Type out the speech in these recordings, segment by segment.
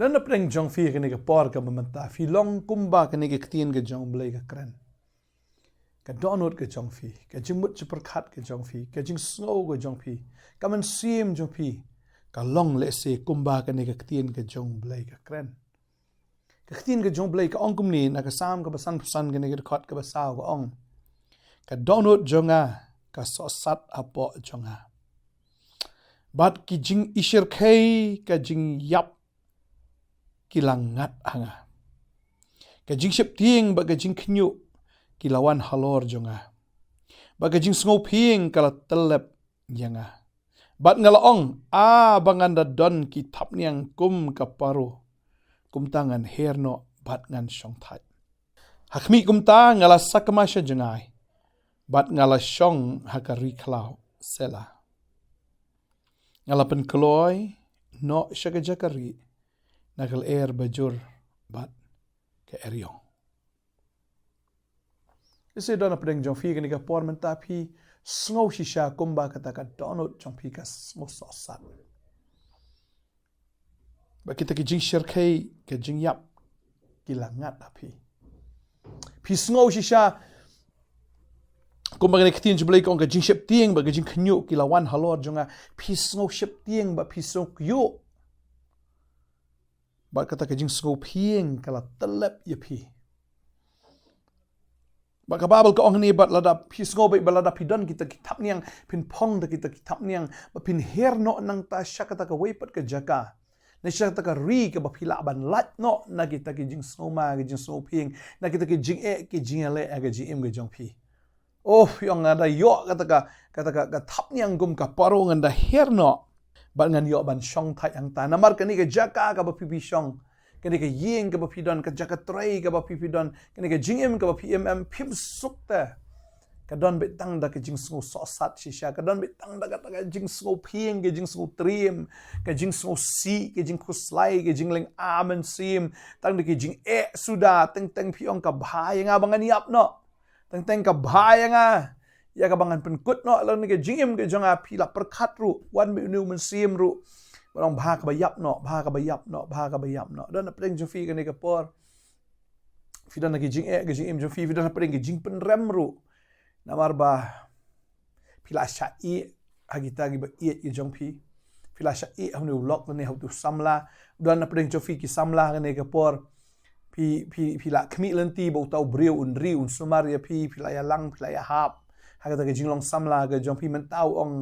Dan apreng jong fi kene ke por ka mamanta Shillong kumba kene ke ktien ke jong blai ka kren ka donut ke jong fi ka jingmut superkhat ke jong fi ka jing snow ke jong fi ka man sim jong fi ka long Lehse kumba kene ke ktien ke jong blai ka kren ka ktien ke jong blai ka ong kumni na ka sam ka pasan kene ke khot ka basaw ka ong ka donut jonga ka so sat apo jonga bat ki jing ishir khai ka jing yap kilangat hanga ka jing shep tieng ba ka jing khnyu kilawan halor jonga ba ka jing sngo phieng kala telep yanga bat ngala ong a bangan da don ki thap niang kum ka paru kum tangan herno bat ngan shong that hakmi kum ta ngala sakma sha jangai bat ngala shong hakari klau sela ngala pen kloy no shagajakari nakal bajur bat ke eriong. Isi dona pedeng jong fi kini ka por menta pi sngow shisha kumba kata ka donut jong fi ka sngow sosat. Ba kita ki jing shirkai ke jing yap kilangat api. Pi sngow shisha kumba kini ketien jublai kong ka jing ship tieng ba ka jing khnyu kilawan halor jonga pi sngow ship tieng ba pi sngow kyu bat kata ka jing sngow phieng kala telep ye pi ba ka babel ka ong ni bat lada pi sngow ba lada pi don kita kitap niang pin pong da kita kitap niang ba pin her no nang ta syakata ka weipat ka jaka na syakata ka ri ka ba phila ban lat no na kita ki jing sngow ma ki jing sngow phieng na kita ki jing ki jing le ga jing em ga jong pi oh yang ada yo kata ka thap niang gum ka paro nganda her no bat ngan yo ban shong thai ang ta namar kani ke jaka ka ba pipi shong kani ke yeng ka ba pidon ka jaka trai ka ba pipi don kani ke jingem ka ba pmm pim sukta ka don be tang da ke jing sngo so sat shisha ka don be tang da ka jing sngo phieng ke jing sngo trim ka jing sngo si ke jing khuslai ke jing leng amen sim tang da ke jing suda teng piong ka bhai nga bangan yap no teng ka bhai nga ya ka bangan penkut no lo ni ke jingim ke jonga phila perkhat ru wan mi nu men sim ru barang bha ka bayap no dan apreng jo fi ke ni ke por fi dan ke jing ke jingim jo fi dan apreng ke jing pen rem ru namar ba phila sha i agita gi ba i jong fi phila sha i hnu lok ni how to samla dan apreng jo fi ki samla ke ni ke por phila khmi lenti bo tau breu un ri un sumar ya phila ya lang phila ya hap hagata ke jinglong samla ke jong pi mentau ong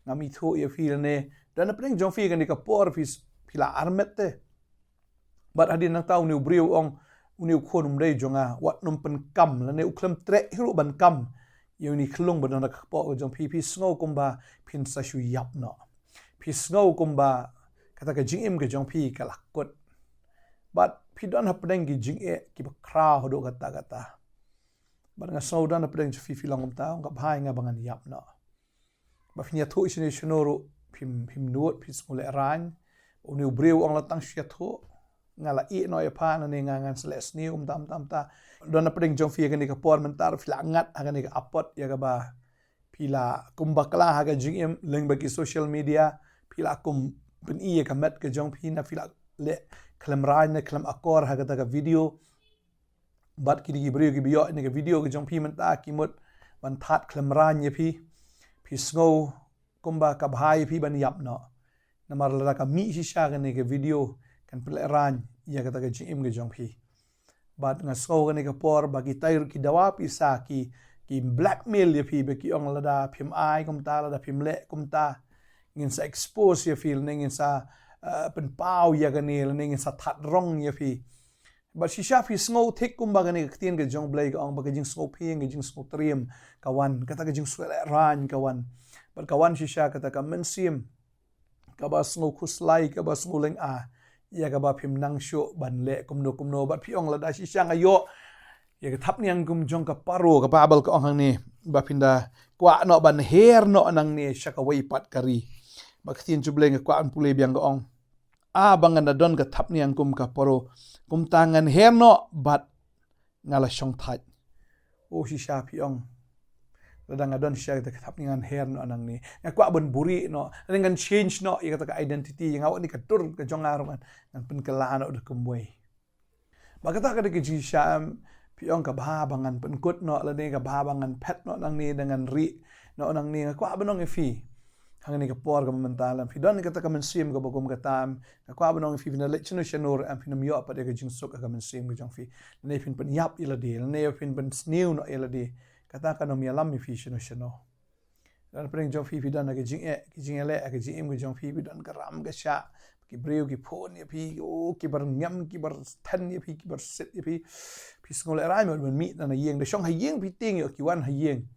ngami thu ye fil ne dan apreng jong fi kan ka por phila armette bat hadin nang tau ni briu ong uni khonum dei jonga wat num pen kam la ne ukhlem tre hiru ban kam ye ni khlung ban na po jong pi snow kumba pin sa shu yap no pi snow kumba kata ke jingim ke jong pi kalakot bat pi don hapdeng ki jing ki ba kra hodo kata bat nga saudan na pedeng fi filong ta nga bhai nga bangan yap no ba finya thu isini shnoru phim nuot phis mule ran uni breu ong latang shia thu nga la i no ya pa na ne nga ngan sles ni tam ta don na pedeng jong fi ga ni ka por mentar fila ngat aga ni ka apot ya ga ba pila kumbakla ha ga jing leng ba ki social media pila kum ben i ka met ka jong phi na fila le klam ran ne klam akor ha ga ta ka video bat ki di brio ki bio ni ke video ke jong pi menta ki mot ban that khlem ran ye pi sngo kumba ka bhai pi ban yap no namar la ka mi shisha ke ni ke video kan ple ran ya ka ta ke jim ke jong pi bat nga sngo ke ni ke por ba ki tair ki dawa pi sa ki blackmail ye pi be ki ong la da phim ai kum ta la da phim le kum ta ngin sa expose ye fil ngin sa pen pau ya ke ni ngin sa that rong ye pi but shisha fi sngo thik kumba gani ktien ke jong blai ka ong ba ke jing sngo phieng ke jing sngo trim kawan kata ke jing swele ran kawan but kawan shisha kata ka mensim ka ba sngo khuslai ka ba sngo leng a ya ka ba phim nang sho ban le kumno but phiong la da shisha ngayo ya ka thap niang kum jong ka paro ka babal ka ong hang ni ba pinda kwa no ban her no nang ni shaka wei pat kari ba ktien jubleng ka kwa an pule biang ka ong a bangan da don ka thap niang kum ka paro kum tangan herno bat ngala shong thai o shisha piong Ladang adon siya kita katap dengan hair no anang ni. Ngakwa ben buri no. Dengan change no ia kata ka identity yang awak ni katur ke jongar man. Ngan pen kela no de kemboi. Ba kata ka de ji syam piong ka bangan pen kut no lani ka bangan pet no nang ni dengan ri no nang ni ngakwa benong ifi. Hang ni ka por ka mentalam. Fi don kata ka mensim ka bagum katam. Ngakwa benong ifi na lechno syanur am pinam yo pa de ka jingsuk ka mensim ka jong fi. Ne fin pen yap ilade. Ne fin pen snew no ilade. Katakan om yalam mi fi shino. Dan pring jong fi dan ke jing ele ke jing ke jong fi dan karam ke sha ki breu ki phone ya fi o ki bar nyam ki bar tan ya fi ki bar set ya fi ngol rai mon mi na yeng de shong ha yeng fi ting yo ki wan ha yeng.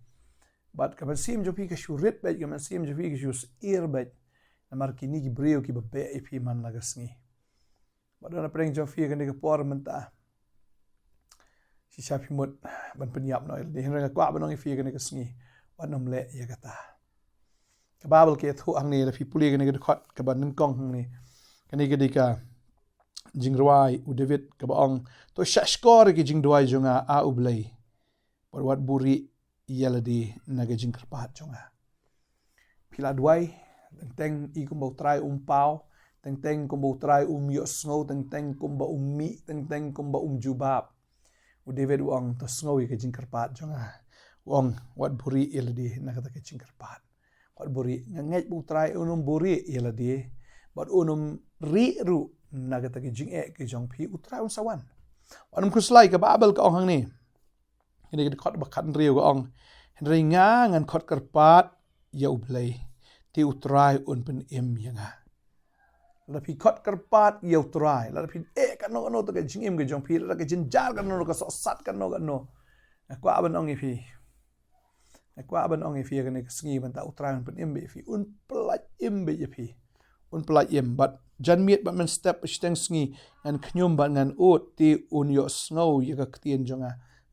But ka sim jo fi ke shurit ba ka sim jo fi ke shus ear ba na mar ki ni ki breu ki ba be fi man la gasngi. But dan pring jong fi ke ni ke por menta. Si siapa mut ban penyap no di henra kwa banong ifi gane kasngi wanom le ya kata ka babel ke thu ang ni la fi puli gane ke khot ka ban kong hang ni kani ke dika jingruai u david ka baong to shashkor ke jingduai jonga a ublei por wat buri ialade naga jingkarpat jonga pila duai teng i kumbo trai pau teng kumbo trai yo snow teng kumbo mi teng kumbo jubab David wong to snowy ke jingkarpat jonga wong wat buri iladi na kata ke jingkarpat wat buri nganget bu trai unum buri iladi bat unum ri ru na kata ke jing ke jong pi utrai un sawan wanum kuslai ke babel ka ong hang ni ini ke khot bakat riu ka ong henry nga ngan khot karpat ya ublai ti utrai un pen em yanga lapi khot karpat ya utrai lapi kano to ke jingim ke jong pi la ke jinjar kano ka sat kano kwa ban ong ifi ke ne sngi ban ta utran pen imbe fi un plat imbe ifi un plat im but jan miet bat men step steng sngi an knyum ban ngan ot ti un yo snow ye ka tien jonga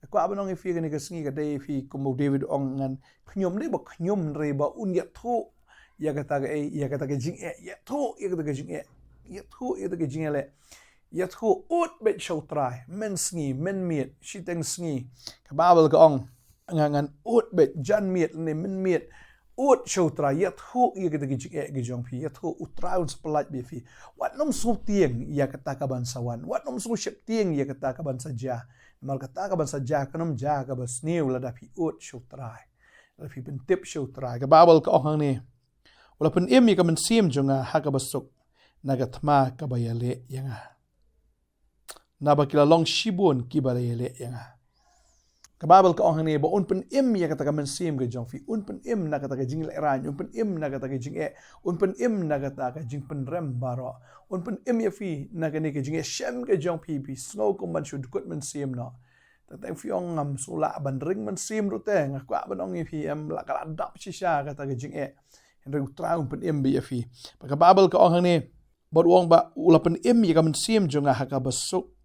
kwa ban ong ifi ke ne sngi ka dei fi kumo david ong ngan knyum ni ba knyum re ba un ya thu ya kata ke jing ya thu ya kata ke jing ya thu ya kata ke jing le ya thu ut bet show try men sngi men miet shiteng sngi ka babel ka ong ngan ut bet jan miet ne men miet ut show try ya thu ya kata ke jong pi ya thu utraun splat bi fi wat nom su tieng ya kata ka ban sawan wat nom su shep tieng ya kata ka ban saja mal kata ka ban saja kanom ja ka bas new la da pi ut show try la fi ben tip show try ka babel ka ong ni wala pen em ka men sim jonga ha ka basuk nagatma ka bayale yanga naba kila long shibun kibalele yanga kababel ka ong ni ba un pen im ya kata ka men sim ke jong fi un pen im na kata ka jing le ran un pen im na kata ka jing un pen im na kata ka jing pen rem baro un pen im ya fi na ka ni ke jing shem ke jong pi snow ko man shud kut men sim no ta teng fi ong ngam sula ban ring men sim ru te ngakwa ban ong fi em la kala dap shisha kata ka jing henry utra un pen im bi ya fi kababel ka ong ni bot wong ba ula pen im ya ka men sim jonga ha ka basuk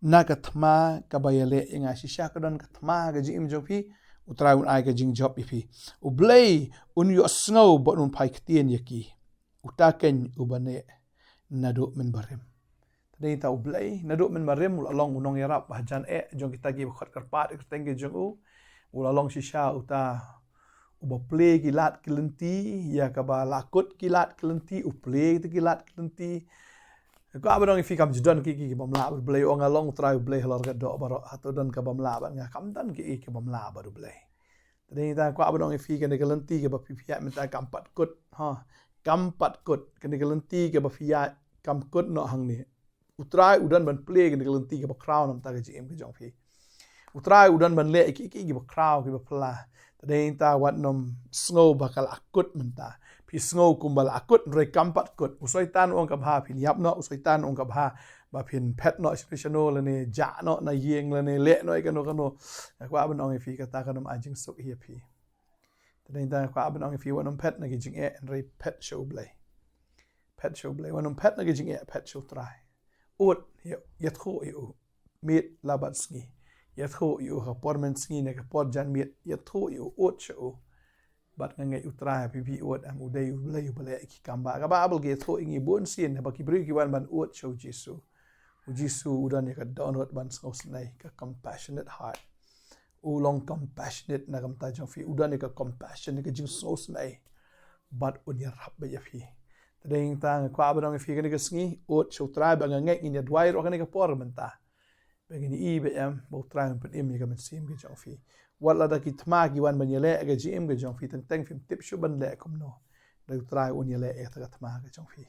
nagatma kabayale inga shisha kadon katma ga jing jopi utrai un ai ga jing job ifi ublay un yo snow bot un pai ktien yaki utaken ubane nadu men barim tadi ta ublay nadu men barim ulalong unong yarap bajan jong kita gi khot karpat tenge jong ulalong shisha uta uba play gilat kelenti ya ka ba lakut gilat kelenti uplay gilat kelenti ko abang ifi kam judan ki bamla blay ong along try blay halor ga do baro ato dan ka bamla ban nga kam dan ki bamla baru blay tadi ta ko abang ifi kan galenti ke ba pipia menta kampat kut ha kampat kut kan galenti ke ba pipia kam kut no hang ni utrai udan ban play kan galenti ke ba crown am ta ga jim ke jong fi utrai udan ban le ki ba crown ki ba pla tadi ta wat nom snow bakal akut menta snow kumbal akut roi kampat kut usoitan ong kabha pin yap no usoitan ong kabha ba pin pet no special le ja no na yeng le le no ikano kwa ban ong fi kata kanom ajing suk hi pi tadin ta kwa ban ong fi wanom pet na gijing roi pet show blay wanom pet na gijing pet show try ut yet kho yu mit labat sngi yet kho yu ha pormen sngi ne ka por jan mit yet kho yu ut show bat ngai utra pipi ut am udai ulai bale ki kamba ka ba abel ge tho ingi bon sin ba ki bri ki wan ban ut show jisu udan ya ka download ban snai ka compassionate heart long compassionate na kam ta jong fi udan ni ka compassion ni ka jing so snai but un ya rap ba ya fi tadeng ta kwa ba dong fi ka ni ka sngi ot so trai ba ngai in ya dwai ro ka ni ka por man ta ba ni I ba am bo trai pen im ni ka man sim ka jong fi wat la da ki thma ki wan ban ya le ka ji im ka jong fi teng film tip shu ban le kom no da trai un ya le e ta ka thma ka jong fi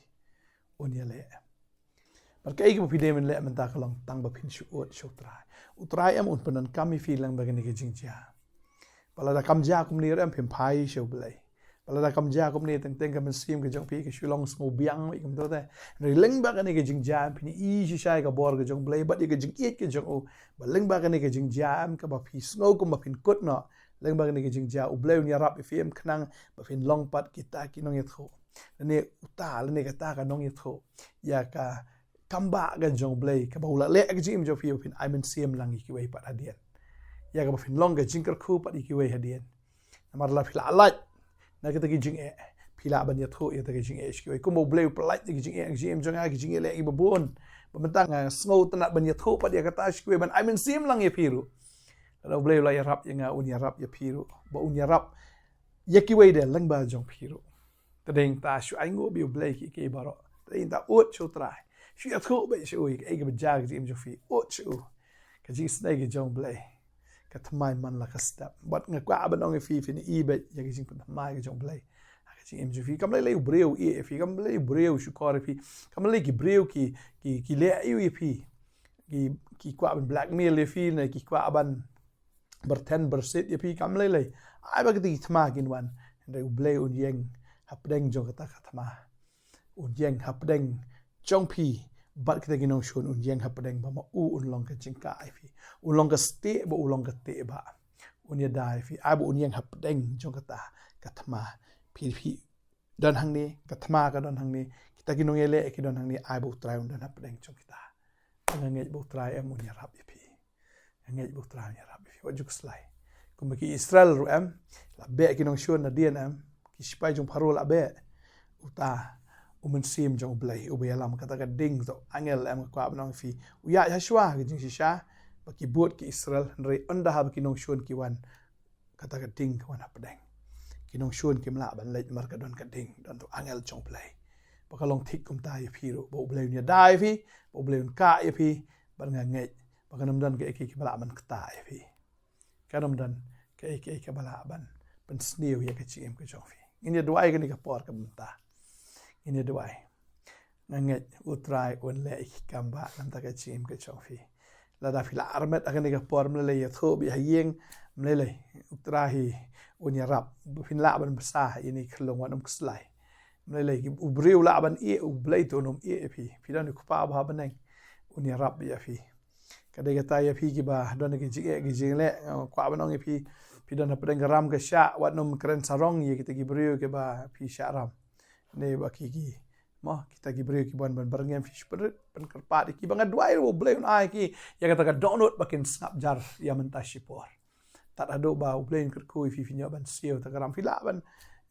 un ya le But kaya mo pide men le men ta kalang tang ba pin shu ot shu trai am un penan kami filang ba ni ke jingja pala da kamja kum ni ram phim phai shu blai pala da kamja kum ni teng ka men sim ke jong pi ke Shillong smo biang mai kum to da ri leng ba ni ke jingja pin I shi shai ka bor ke jong blai ba ni ke jing it ke jong o ba leng ba ni ke jingja am ka ba phi snow kum ba pin kut no leng ba ni ke jingja u blai ni rap fi em khnang ba phin long pat kita ki nong ye tho ne uta le ne ka ta ka nong ye tho ya ka kamba ga jong blai ka ba ula le ka jim jo fi pin I men sim lang ki wei pat adian ya ka ba fin long ga jingkar khu pat ki wei hadian amar la phila alat na ka ta ki jing e phila ban ya tho ya ta ki jing e ki wei ko mo blai plat ki jing e jim jong a ki jing e le ki ba bon ba man tang snow tana ban ya tho pat ya ka ta ki wei ban I men sim lang ya phiru la blai la ya rap ya nga un ya rap ya phiru ba un ya rap ya ki wei de lang ba jong phiru ta deng ta shu ai ngo bi blai ki ba ro ta in ta ot chu trai Shu ya tho ba shu I ga ba jag jim jo fi ot chu ka ji snai ga jong blai ka thmai man la ka step but nga kwa ba nong fi ni I ba ya ga jing pa mai ga jong blai ka ji im jo fi kam lai breu I fi kam lai breu shu kor fi kam lai ki breu ki le I fi ki kwa ban blackmail le fi na ki kwa ban berten bersit ya fi kam lai ai ba ga ti thma kin wan re blai un yeng hap deng jong ka ta thma un yeng hap deng Jong pi bat kita ginong shun un yeng hapadeng ba ma u un long ka jingka ai fi un long ka ste ba u long ka te ba un ya dai fi ai ba un yeng hapadeng jong kata kathma pi dan hang ni kathma ka dan hang ni kita ginong ele ki dan hang ni ai ba trai un dan hapadeng jong kita ngai ba trai em un ya rap fi ngai ba trai ya rap fi wajuk slai kum ki Israel ru em la be ginong shun na dien em ki spai jong parol abe uta umen sim jong blai ube alam kata ka ding to angel am kwa nong fi uya yashwa ki jing shisha ba ki bot ki Israel re onda ha ki nong shon ki wan kata ka ding wan apdeng ki nong shon ki mla ban lej mar ka don ka ding don to angel jong blai ba ka long thik kum ta ye phi ro bo blai nya dai fi bo blai ka ye phi ban nga ngai ba ka nam dan ka ki bala man ka ta ye phi ka nam dan ka bala ban ban snew ye ka chi em ka jong fi in ye duai ka ni ka por ka ta ini duai nganget utrai un le kamba nam ta ka chim ka chong fi la da fila armet akan ka por mle ya tho bi hayeng mle utrai un ya rap fin la ban basa ini khlong wan kslai mle ki ubriu la ban e u blai to nom e fi dan ku pa ba ban un ya rap ya fi ka de ka ta ya fi ki ba don ki jing le kwa ban ong fi dan pa deng ram ka sha wat nom kren sarong ye ki ki briu ke ba fi sha ram ne ba ki mo kita ki breu ki ban barangem fish pen kerpat ki banga duai ro bleu ai ki ya kata ka download bakin snap jar ya menta shipor tat ado ba bleu ker kui fi nya ban sio ta karam fila ban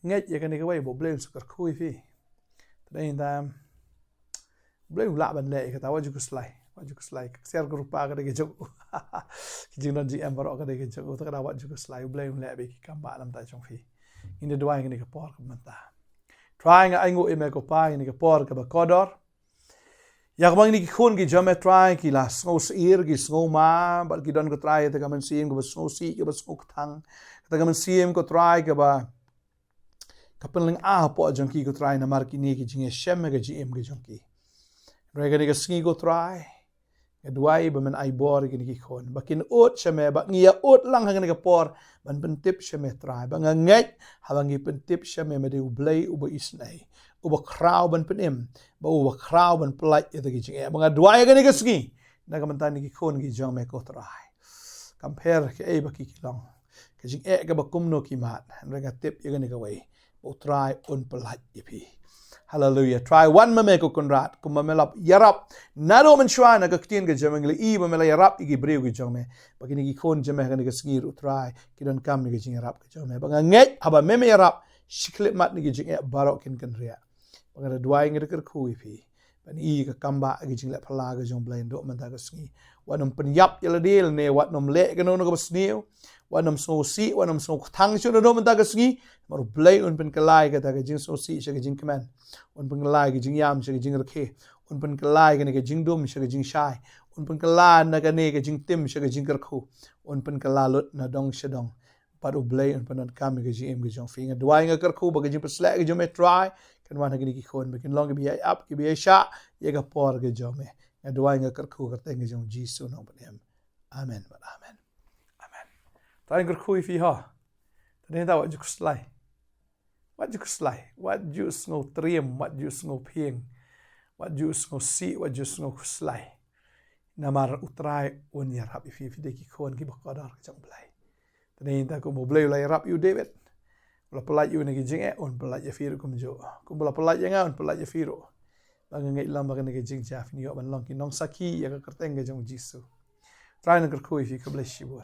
nget ya kan ka wai bo bleu ker kui fi tadai da bleu la ban le kata waju slai ser grupa ka de jog ki jingnan ji am baro ka de jog ta ka waju slai bleu le be ki kamba lam ta chong fi in duai ni ka por ka menta trying aingo ime ko pai ni ke por ka ba kodor ya ko ni ki khun ki jame try ki la snow ir ki snow ma ba ki don ko try ta ka man sim ko snow si ke ba snow thang ta ka man sim ko try ka ba ka penling a po jong ki ko try na mar ki ni ki jinge shem ga ji em ga jong ki re ga ni ka sngi ko try Duai ba man ai bor ki ni khon ba kin ot shame ba ngia ot lang hang ni ka por ban pen tip shame trai ba ngai ha ngi pen tip shame me de blai u ba isnai u ba kraw ban pen em ba u ba kraw ban plai e ki jing ba duai ga ni ka sngi na ka man ta ni ki khon ki jong me ko trai compare ke e ba ki long ke jing e ga ba kum no ki mat re ga tip ye ga ni ka wai u try on plai e pi Hallelujah. Try one mameko konrat kumamelap yarap nado man shwana ka ktin ka jamangli I mamela yarap igi breu ki jome bagini ki kon jame ka ni ka sngir try kidon kam ni ka jing yarap ka jome banga nget haba meme yarap shiklet mat ni ki jing barok kin kan ria banga duai ngir ker kui fi pan I ka kamba gi jing le phala ga jong blai do man ta ka sngi wa nom pen yap ialade ne wat nom le ga no ka sneu wa nom so si wa nom so thang chu do man ta ka sngi mar blai un pen kalai ka ta ka jing so si she ga jing command un pen kalai ga jing yam she ga jing rakhe un pen kalai ga ne ga jing dum she ga jing shai un pen kala na ga ne ga jing tim she ga jing karkhu un pen kala lut na dong shadong paru blai un pen kam ga jing em ga jong finga dwai nga karkhu ba ga jing pasla ga jong me try kan wan ga ni ki khon ba kin long ga bi up ki bi sha ye ga por ga jong me nga dwai nga karkhu ga teng ga jong jisu no ba em amen ba amen amen tai karkhu fi ha tane ta wa ju slai what you snow triem what you snow ping what you snow si what you snow slai namar utrai un ya rap fi de ki khon ki bakadar jong blai tane ta ko mo blai lai rap you David la pelat you ne ki jing un pelat ya firu kum jo kum la pelat ya nga un pelat ya firu bang ngai lam bang ne ki jing ja fi ni yo ban long ki nong saki ya ka kerteng ga jong jisu trai na kar khoi fi ka bless you